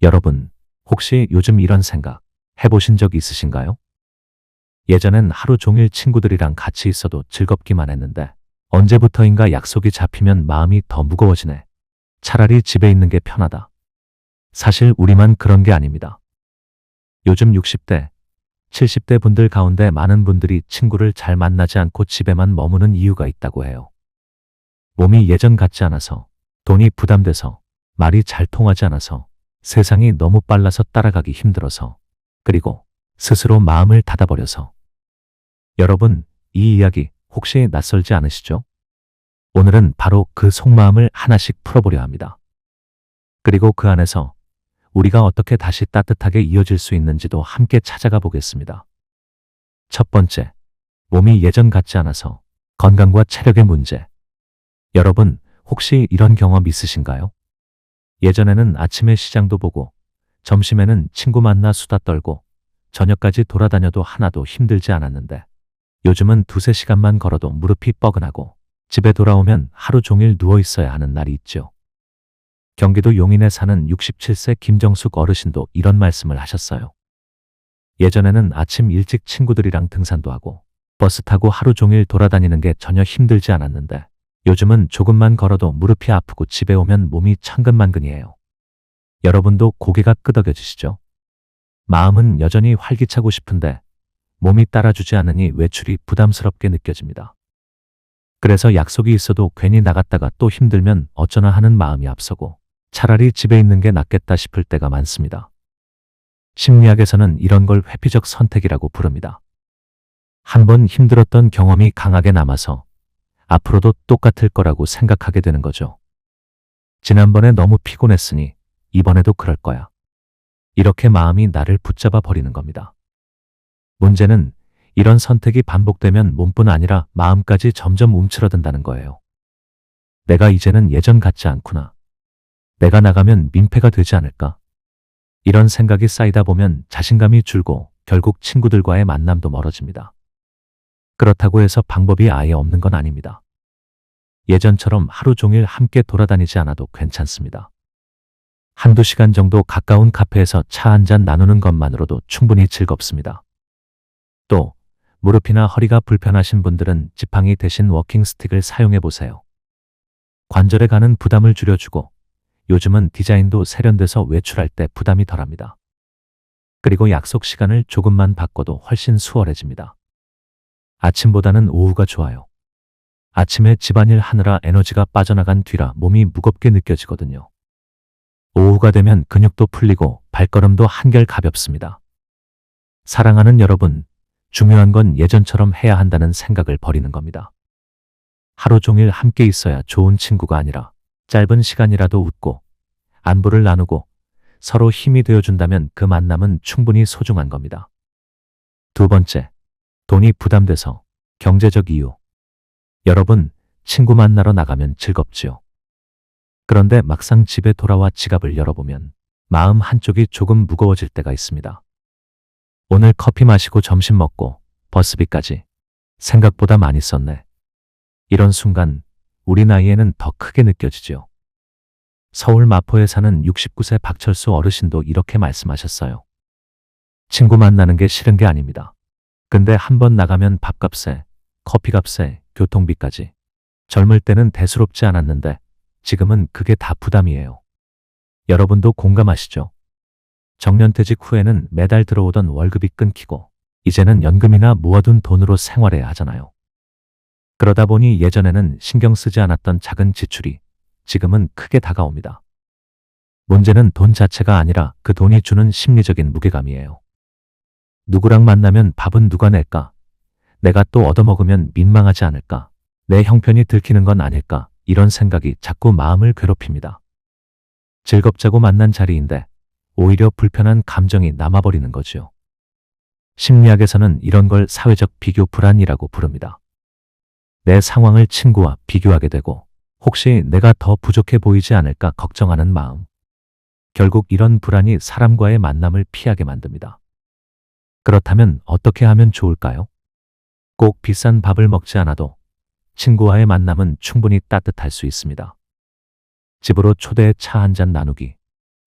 여러분, 혹시 요즘 이런 생각 해보신 적 있으신가요? 예전엔 하루 종일 친구들이랑 같이 있어도 즐겁기만 했는데 언제부터인가 약속이 잡히면 마음이 더 무거워지네. 차라리 집에 있는 게 편하다. 사실 우리만 그런 게 아닙니다. 요즘 60대, 70대 분들 가운데 많은 분들이 친구를 잘 만나지 않고 집에만 머무는 이유가 있다고 해요. 몸이 예전 같지 않아서, 돈이 부담돼서, 말이 잘 통하지 않아서, 세상이 너무 빨라서 따라가기 힘들어서, 그리고 스스로 마음을 닫아버려서. 여러분, 이 이야기 혹시 낯설지 않으시죠? 오늘은 바로 그 속마음을 하나씩 풀어보려 합니다. 그리고 그 안에서 우리가 어떻게 다시 따뜻하게 이어질 수 있는지도 함께 찾아가 보겠습니다. 첫 번째, 몸이 예전 같지 않아서 건강과 체력의 문제. 여러분, 혹시 이런 경험 있으신가요? 예전에는 아침에 시장도 보고, 점심에는 친구 만나 수다 떨고, 저녁까지 돌아다녀도 하나도 힘들지 않았는데, 요즘은 두세 시간만 걸어도 무릎이 뻐근하고, 집에 돌아오면 하루 종일 누워 있어야 하는 날이 있죠. 경기도 용인에 사는 67세 김정숙 어르신도 이런 말씀을 하셨어요. 예전에는 아침 일찍 친구들이랑 등산도 하고, 버스 타고 하루 종일 돌아다니는 게 전혀 힘들지 않았는데, 요즘은 조금만 걸어도 무릎이 아프고 집에 오면 몸이 천근만근이에요. 여러분도 고개가 끄덕여지시죠? 마음은 여전히 활기차고 싶은데 몸이 따라주지 않으니 외출이 부담스럽게 느껴집니다. 그래서 약속이 있어도 괜히 나갔다가 또 힘들면 어쩌나 하는 마음이 앞서고 차라리 집에 있는 게 낫겠다 싶을 때가 많습니다. 심리학에서는 이런 걸 회피적 선택이라고 부릅니다. 한번 힘들었던 경험이 강하게 남아서 앞으로도 똑같을 거라고 생각하게 되는 거죠. 지난번에 너무 피곤했으니 이번에도 그럴 거야. 이렇게 마음이 나를 붙잡아 버리는 겁니다. 문제는 이런 선택이 반복되면 몸뿐 아니라 마음까지 점점 움츠러든다는 거예요. 내가 이제는 예전 같지 않구나. 내가 나가면 민폐가 되지 않을까? 이런 생각이 쌓이다 보면 자신감이 줄고 결국 친구들과의 만남도 멀어집니다. 그렇다고 해서 방법이 아예 없는 건 아닙니다. 예전처럼 하루 종일 함께 돌아다니지 않아도 괜찮습니다. 한두 시간 정도 가까운 카페에서 차 한 잔 나누는 것만으로도 충분히 즐겁습니다. 또 무릎이나 허리가 불편하신 분들은 지팡이 대신 워킹 스틱을 사용해 보세요. 관절에 가는 부담을 줄여주고 요즘은 디자인도 세련돼서 외출할 때 부담이 덜합니다. 그리고 약속 시간을 조금만 바꿔도 훨씬 수월해집니다. 아침보다는 오후가 좋아요. 아침에 집안일 하느라 에너지가 빠져나간 뒤라 몸이 무겁게 느껴지거든요. 오후가 되면 근육도 풀리고 발걸음도 한결 가볍습니다. 사랑하는 여러분, 중요한 건 예전처럼 해야 한다는 생각을 버리는 겁니다. 하루 종일 함께 있어야 좋은 친구가 아니라 짧은 시간이라도 웃고 안부를 나누고 서로 힘이 되어준다면 그 만남은 충분히 소중한 겁니다. 두 번째, 돈이 부담돼서 경제적 이유. 여러분, 친구 만나러 나가면 즐겁지요. 그런데 막상 집에 돌아와 지갑을 열어보면 마음 한쪽이 조금 무거워질 때가 있습니다. 오늘 커피 마시고 점심 먹고 버스비까지 생각보다 많이 썼네. 이런 순간 우리 나이에는 더 크게 느껴지죠. 서울 마포에 사는 69세 박철수 어르신도 이렇게 말씀하셨어요. 친구 만나는 게 싫은 게 아닙니다. 근데 한번 나가면 밥값에, 커피값에, 교통비까지. 젊을 때는 대수롭지 않았는데 지금은 그게 다 부담이에요. 여러분도 공감하시죠? 정년퇴직 후에는 매달 들어오던 월급이 끊기고 이제는 연금이나 모아둔 돈으로 생활해야 하잖아요. 그러다 보니 예전에는 신경 쓰지 않았던 작은 지출이 지금은 크게 다가옵니다. 문제는 돈 자체가 아니라 그 돈이 주는 심리적인 무게감이에요. 누구랑 만나면 밥은 누가 낼까? 내가 또 얻어먹으면 민망하지 않을까? 내 형편이 들키는 건 아닐까? 이런 생각이 자꾸 마음을 괴롭힙니다. 즐겁자고 만난 자리인데 오히려 불편한 감정이 남아버리는 거지요. 심리학에서는 이런 걸 사회적 비교 불안이라고 부릅니다. 내 상황을 친구와 비교하게 되고 혹시 내가 더 부족해 보이지 않을까 걱정하는 마음. 결국 이런 불안이 사람과의 만남을 피하게 만듭니다. 그렇다면 어떻게 하면 좋을까요? 꼭 비싼 밥을 먹지 않아도 친구와의 만남은 충분히 따뜻할 수 있습니다. 집으로 초대해 차 한 잔 나누기,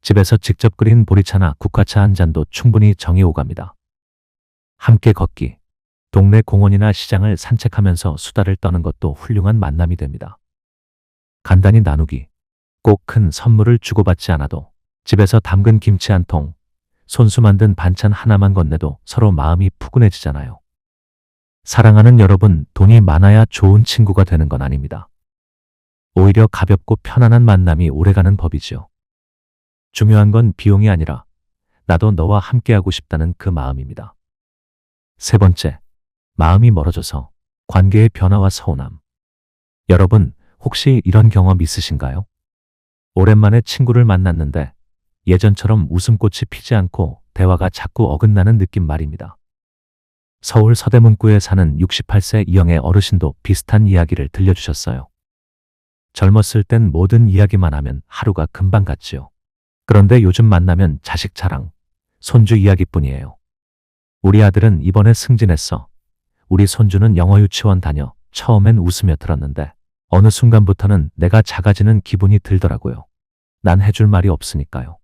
집에서 직접 끓인 보리차나 국화차 한 잔도 충분히 정이 오갑니다. 함께 걷기, 동네 공원이나 시장을 산책하면서 수다를 떠는 것도 훌륭한 만남이 됩니다. 간단히 나누기, 꼭 큰 선물을 주고받지 않아도 집에서 담근 김치 한 통, 손수 만든 반찬 하나만 건네도 서로 마음이 푸근해지잖아요. 사랑하는 여러분, 돈이 많아야 좋은 친구가 되는 건 아닙니다. 오히려 가볍고 편안한 만남이 오래가는 법이지요. 중요한 건 비용이 아니라 나도 너와 함께하고 싶다는 그 마음입니다. 세 번째, 마음이 멀어져서 관계의 변화와 서운함. 여러분, 혹시 이런 경험 있으신가요? 오랜만에 친구를 만났는데 예전처럼 웃음꽃이 피지 않고 대화가 자꾸 어긋나는 느낌 말입니다. 서울 서대문구에 사는 68세 이영애 어르신도 비슷한 이야기를 들려주셨어요. 젊었을 땐 모든 이야기만 하면 하루가 금방 갔지요. 그런데 요즘 만나면 자식 자랑, 손주 이야기뿐이에요. 우리 아들은 이번에 승진했어. 우리 손주는 영어 유치원 다녀. 처음엔 웃으며 들었는데 어느 순간부터는 내가 작아지는 기분이 들더라고요. 난 해줄 말이 없으니까요.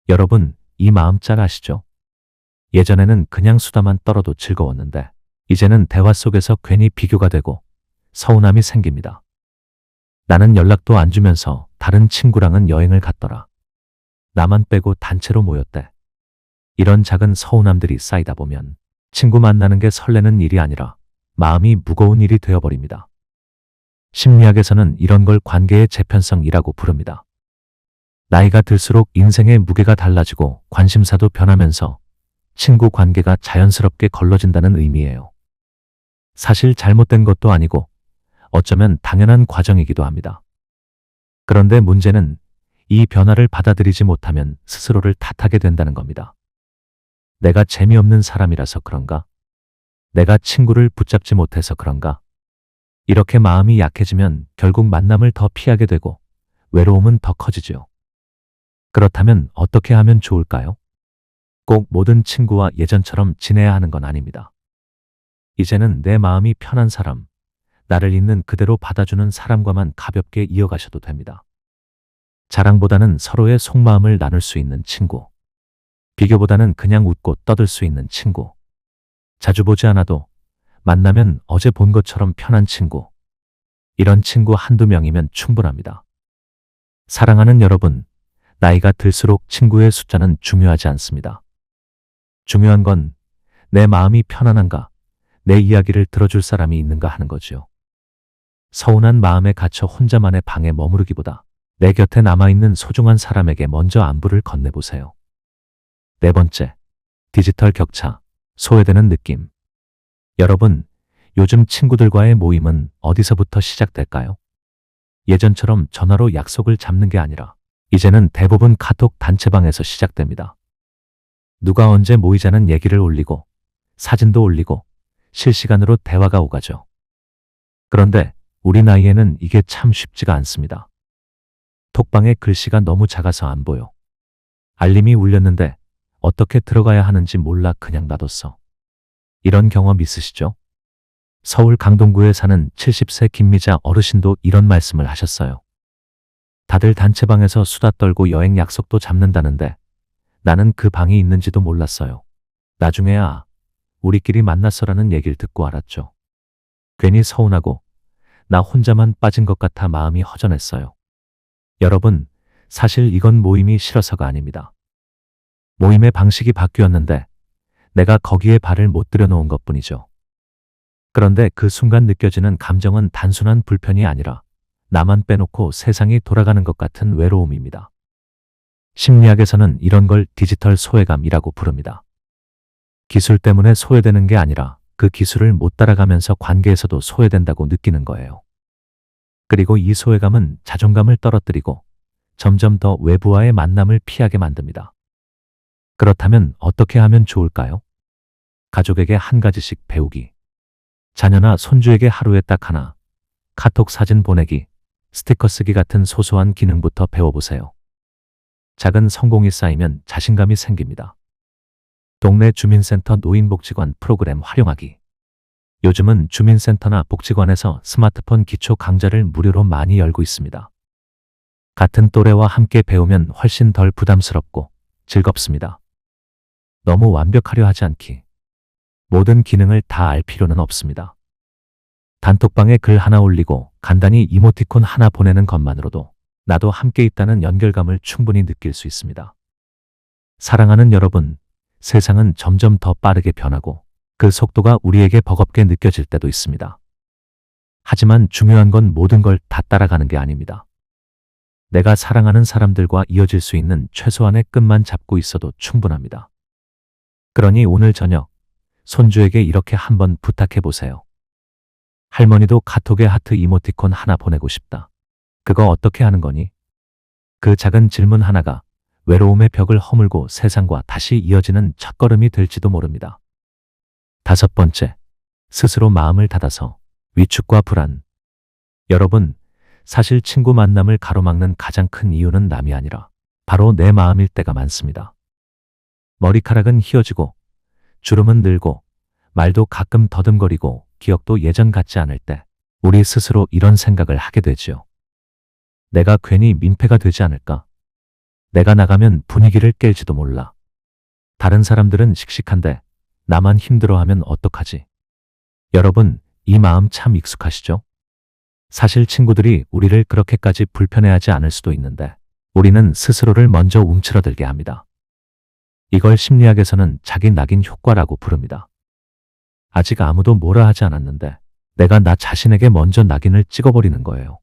여러분, 이 마음 잘 아시죠? 예전에는 그냥 수다만 떨어도 즐거웠는데 이제는 대화 속에서 괜히 비교가 되고 서운함이 생깁니다. 나는 연락도 안 주면서 다른 친구랑은 여행을 갔더라. 나만 빼고 단체로 모였대. 이런 작은 서운함들이 쌓이다 보면 친구 만나는 게 설레는 일이 아니라 마음이 무거운 일이 되어버립니다. 심리학에서는 이런 걸 관계의 재편성이라고 부릅니다. 나이가 들수록 인생의 무게가 달라지고 관심사도 변하면서 친구 관계가 자연스럽게 걸러진다는 의미예요. 사실 잘못된 것도 아니고 어쩌면 당연한 과정이기도 합니다. 그런데 문제는 이 변화를 받아들이지 못하면 스스로를 탓하게 된다는 겁니다. 내가 재미없는 사람이라서 그런가? 내가 친구를 붙잡지 못해서 그런가? 이렇게 마음이 약해지면 결국 만남을 더 피하게 되고 외로움은 더 커지죠. 그렇다면 어떻게 하면 좋을까요? 꼭 모든 친구와 예전처럼 지내야 하는 건 아닙니다. 이제는 내 마음이 편한 사람, 나를 있는 그대로 받아주는 사람과만 가볍게 이어가셔도 됩니다. 자랑보다는 서로의 속마음을 나눌 수 있는 친구. 비교보다는 그냥 웃고 떠들 수 있는 친구. 자주 보지 않아도 만나면 어제 본 것처럼 편한 친구. 이런 친구 한두 명이면 충분합니다. 사랑하는 여러분, 나이가 들수록 친구의 숫자는 중요하지 않습니다. 중요한 건 내 마음이 편안한가, 내 이야기를 들어줄 사람이 있는가 하는 거지요. 서운한 마음에 갇혀 혼자만의 방에 머무르기보다 내 곁에 남아있는 소중한 사람에게 먼저 안부를 건네보세요. 네 번째, 디지털 격차, 소외되는 느낌. 여러분, 요즘 친구들과의 모임은 어디서부터 시작될까요? 예전처럼 전화로 약속을 잡는 게 아니라 이제는 대부분 카톡 단체방에서 시작됩니다. 누가 언제 모이자는 얘기를 올리고 사진도 올리고 실시간으로 대화가 오가죠. 그런데 우리 나이에는 이게 참 쉽지가 않습니다. 톡방에 글씨가 너무 작아서 안 보여. 알림이 울렸는데 어떻게 들어가야 하는지 몰라 그냥 놔뒀어. 이런 경험 있으시죠? 서울 강동구에 사는 70세 김미자 어르신도 이런 말씀을 하셨어요. 다들 단체방에서 수다 떨고 여행 약속도 잡는다는데 나는 그 방이 있는지도 몰랐어요. 나중에야 우리끼리 만났어라는 얘기를 듣고 알았죠. 괜히 서운하고 나 혼자만 빠진 것 같아 마음이 허전했어요. 여러분, 사실 이건 모임이 싫어서가 아닙니다. 모임의 방식이 바뀌었는데 내가 거기에 발을 못 들여놓은 것뿐이죠. 그런데 그 순간 느껴지는 감정은 단순한 불편이 아니라 나만 빼놓고 세상이 돌아가는 것 같은 외로움입니다. 심리학에서는 이런 걸 디지털 소외감이라고 부릅니다. 기술 때문에 소외되는 게 아니라 그 기술을 못 따라가면서 관계에서도 소외된다고 느끼는 거예요. 그리고 이 소외감은 자존감을 떨어뜨리고 점점 더 외부와의 만남을 피하게 만듭니다. 그렇다면 어떻게 하면 좋을까요? 가족에게 한 가지씩 배우기. 자녀나 손주에게 하루에 딱 하나, 카톡 사진 보내기, 스티커 쓰기 같은 소소한 기능부터 배워보세요. 작은 성공이 쌓이면 자신감이 생깁니다. 동네 주민센터 노인복지관 프로그램 활용하기. 요즘은 주민센터나 복지관에서 스마트폰 기초 강좌를 무료로 많이 열고 있습니다. 같은 또래와 함께 배우면 훨씬 덜 부담스럽고 즐겁습니다. 너무 완벽하려 하지 않기. 모든 기능을 다 알 필요는 없습니다. 단톡방에 글 하나 올리고 간단히 이모티콘 하나 보내는 것만으로도 나도 함께 있다는 연결감을 충분히 느낄 수 있습니다. 사랑하는 여러분, 세상은 점점 더 빠르게 변하고 그 속도가 우리에게 버겁게 느껴질 때도 있습니다. 하지만 중요한 건 모든 걸 다 따라가는 게 아닙니다. 내가 사랑하는 사람들과 이어질 수 있는 최소한의 끈만 잡고 있어도 충분합니다. 그러니 오늘 저녁 손주에게 이렇게 한번 부탁해 보세요. 할머니도 카톡에 하트 이모티콘 하나 보내고 싶다. 그거 어떻게 하는 거니? 그 작은 질문 하나가 외로움의 벽을 허물고 세상과 다시 이어지는 첫걸음이 될지도 모릅니다. 5번째, 스스로 마음을 닫아서 위축과 불안. 여러분, 사실 친구 만남을 가로막는 가장 큰 이유는 남이 아니라 바로 내 마음일 때가 많습니다. 머리카락은 휘어지고 주름은 늘고 말도 가끔 더듬거리고 기억도 예전 같지 않을 때 우리 스스로 이런 생각을 하게 되지요. 내가 괜히 민폐가 되지 않을까? 내가 나가면 분위기를 깰지도 몰라. 다른 사람들은 씩씩한데 나만 힘들어하면 어떡하지? 여러분, 이 마음 참 익숙하시죠? 사실 친구들이 우리를 그렇게까지 불편해하지 않을 수도 있는데 우리는 스스로를 먼저 움츠러들게 합니다. 이걸 심리학에서는 자기 낙인 효과라고 부릅니다. 아직 아무도 뭐라 하지 않았는데 내가 나 자신에게 먼저 낙인을 찍어버리는 거예요.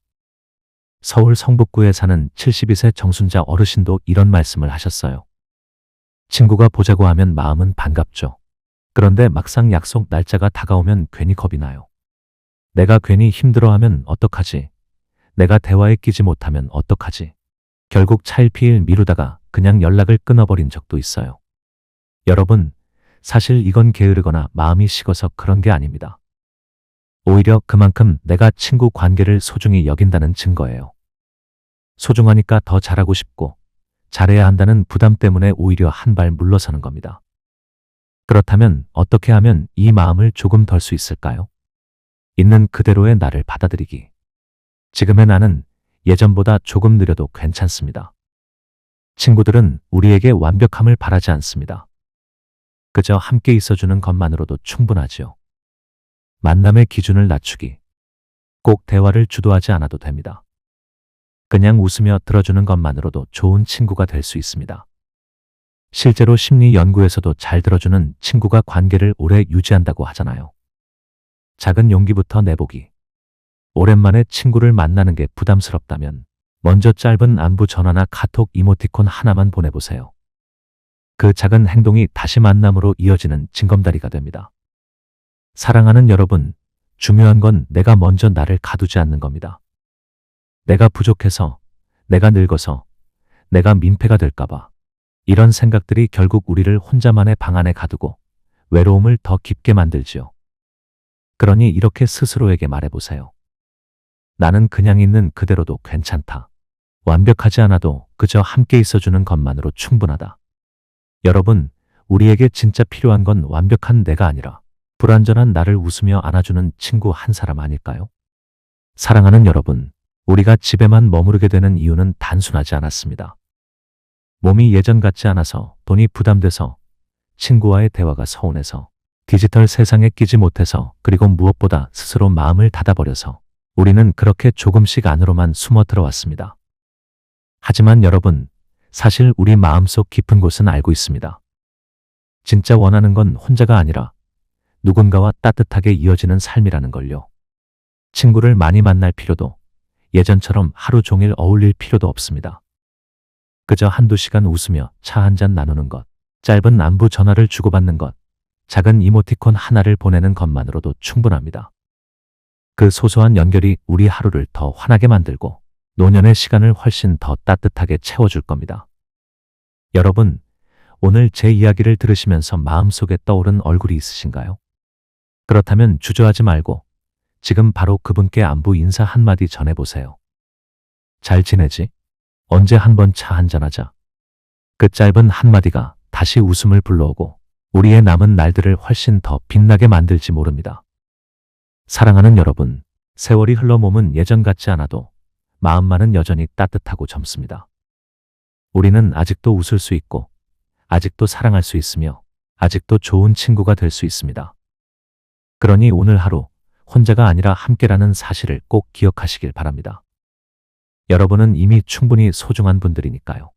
서울 성북구에 사는 72세 정순자 어르신도 이런 말씀을 하셨어요. 친구가 보자고 하면 마음은 반갑죠. 그런데 막상 약속 날짜가 다가오면 괜히 겁이 나요. 내가 괜히 힘들어하면 어떡하지? 내가 대화에 끼지 못하면 어떡하지? 결국 차일피일 미루다가 그냥 연락을 끊어버린 적도 있어요. 여러분, 사실 이건 게으르거나 마음이 식어서 그런 게 아닙니다. 오히려 그만큼 내가 친구 관계를 소중히 여긴다는 증거예요. 소중하니까 더 잘하고 싶고 잘해야 한다는 부담 때문에 오히려 한 발 물러서는 겁니다. 그렇다면 어떻게 하면 이 마음을 조금 덜 수 있을까요? 있는 그대로의 나를 받아들이기. 지금의 나는 예전보다 조금 느려도 괜찮습니다. 친구들은 우리에게 완벽함을 바라지 않습니다. 그저 함께 있어주는 것만으로도 충분하지요. 만남의 기준을 낮추기. 꼭 대화를 주도하지 않아도 됩니다. 그냥 웃으며 들어주는 것만으로도 좋은 친구가 될 수 있습니다. 실제로 심리 연구에서도 잘 들어주는 친구가 관계를 오래 유지한다고 하잖아요. 작은 용기부터 내보기. 오랜만에 친구를 만나는 게 부담스럽다면 먼저 짧은 안부 전화나 카톡 이모티콘 하나만 보내보세요. 그 작은 행동이 다시 만남으로 이어지는 징검다리가 됩니다. 사랑하는 여러분, 중요한 건 내가 먼저 나를 가두지 않는 겁니다. 내가 부족해서, 내가 늙어서, 내가 민폐가 될까봐 이런 생각들이 결국 우리를 혼자만의 방 안에 가두고 외로움을 더 깊게 만들지요. 그러니 이렇게 스스로에게 말해보세요. 나는 그냥 있는 그대로도 괜찮다. 완벽하지 않아도 그저 함께 있어주는 것만으로 충분하다. 여러분, 우리에게 진짜 필요한 건 완벽한 내가 아니라 불완전한 나를 웃으며 안아주는 친구 한 사람 아닐까요? 사랑하는 여러분, 우리가 집에만 머무르게 되는 이유는 단순하지 않았습니다. 몸이 예전 같지 않아서, 돈이 부담돼서, 친구와의 대화가 서운해서, 디지털 세상에 끼지 못해서, 그리고 무엇보다 스스로 마음을 닫아버려서 우리는 그렇게 조금씩 안으로만 숨어 들어왔습니다. 하지만 여러분, 사실 우리 마음속 깊은 곳은 알고 있습니다. 진짜 원하는 건 혼자가 아니라 누군가와 따뜻하게 이어지는 삶이라는 걸요. 친구를 많이 만날 필요도, 예전처럼 하루 종일 어울릴 필요도 없습니다. 그저 한두 시간 웃으며 차 한 잔 나누는 것, 짧은 안부 전화를 주고받는 것, 작은 이모티콘 하나를 보내는 것만으로도 충분합니다. 그 소소한 연결이 우리 하루를 더 환하게 만들고 노년의 시간을 훨씬 더 따뜻하게 채워줄 겁니다. 여러분, 오늘 제 이야기를 들으시면서 마음속에 떠오른 얼굴이 있으신가요? 그렇다면 주저하지 말고 지금 바로 그분께 안부 인사 한마디 전해보세요. 잘 지내지? 언제 한번 차 한잔하자. 그 짧은 한마디가 다시 웃음을 불러오고 우리의 남은 날들을 훨씬 더 빛나게 만들지 모릅니다. 사랑하는 여러분, 세월이 흘러 몸은 예전 같지 않아도 마음만은 여전히 따뜻하고 젊습니다. 우리는 아직도 웃을 수 있고, 아직도 사랑할 수 있으며, 아직도 좋은 친구가 될 수 있습니다. 그러니 오늘 하루 혼자가 아니라 함께라는 사실을 꼭 기억하시길 바랍니다. 여러분은 이미 충분히 소중한 분들이니까요.